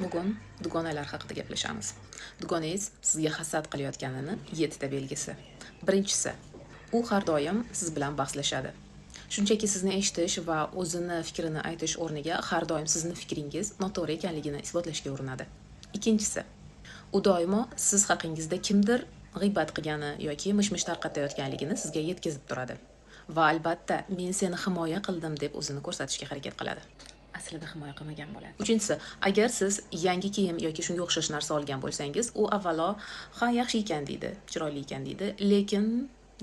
Bugun dugonalar haqida gaplashamiz. Dugonangiz sizga hasad qilayotganini 7 ta belgisi. Birinchisi, u har doim siz bilan bahslashadi. Shunchaki sizni eshitish va o'zini fikrini aytish o'rniga har doim sizni fikringiz noto'g'ri ekanligini isbotlashga urinadi. Ikkinchisi, u doimo siz haqingizda kimdir g'iybat qilgani yoki mish-mish tarqatayotganligini sizga yetkazib turadi. Va albatta, men seni himoya qildim deb o'zini ko'rsatishga harakat qiladi. Aslida himoya qilmagan bo'ladi. Uchinchisi, agar siz yangi kiyim yoki shunga o'xshash narsa olgan bo'lsangiz, u avvalo "Ha, yaxshi ekan" deydi, chiroyli ekan deydi, lekin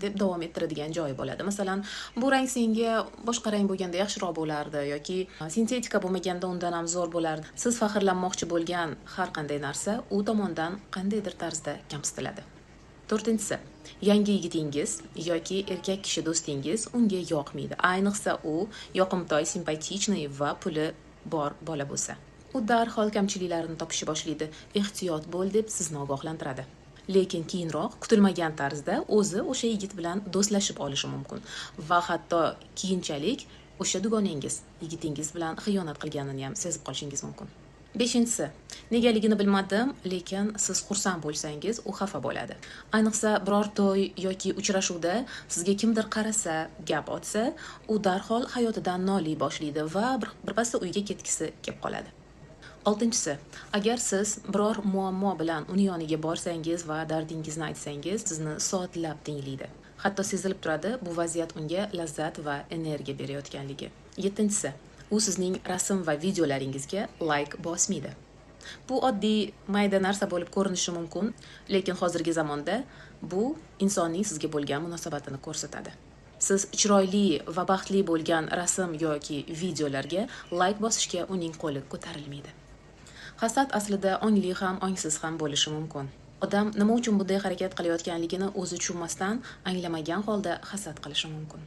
deb davom ettiradigan joyi bo'ladi. Masalan, bu rang senga boshqa rang bo'lganda yaxshiroq bo'lardi yoki sintetika bo'lmaganda undan ham zo'r bo'lardi. Siz faxrlanmoqchi bo'lgan har qanday narsa u tomonidan qandaydir tarzda kamsitiladi. To'rtinchisi, yangi yigitingiz yoki erkak kishi do'stingiz unga yoqmaydi. Ayniqsa u yoqimtoy, simpatichniy va puli bor bola bo'lsa. U darhol kamchiliklarini topishni boshlaydi. Ehtiyot bo'l deb sizni ogohlantiradi. Lekin keyinroq kutilmagan tarzda o'zi o'sha yigit bilan do'stlashib olishi mumkin va hatto keyinchalik o'sha dugonangiz yigitingiz bilan xiyonat qilganini ham sezib qolishingiz mumkin. Beshinchisi, negaligini bilmadim, lekin siz xursand bo'lsangiz, u xafa bo'ladi. Ayniqsa biror to'y yoki uchrashuvda sizga kimdir qarasa, gap otsa, u darhol hayotidan noliy boshlaydi va birpasda uyga ketgisi kelib qoladi. Oltinchisi, agar siz biror muammo bilan uni yoniga borsangiz va dardingizni aytsangiz, sizni soatlab tinglaydi. Hatto sezilib turadi, bu vaziyat unga lazzat va energiya berayotganligi. Yettinchisi, u sizning rasm va videolaringizga like bosmaydi. Bu oddiy mayda narsa bo'lib ko'rinishi mumkin, lekin hozirgi zamonda bu insonning sizga bo'lgan munosabatini ko'rsatadi. Siz chiroyli va baxtli bo'lgan rasm yoki videolarga like bosishga uning qo'li ko'tarilmaydi. Hasad aslida ongli ham, ongsiz ham bo'lishi mumkin. Odam nima uchun bunday harakat qilayotganligini o'zi tushunmasdan, anglamagan holda hasad qilishi mumkin.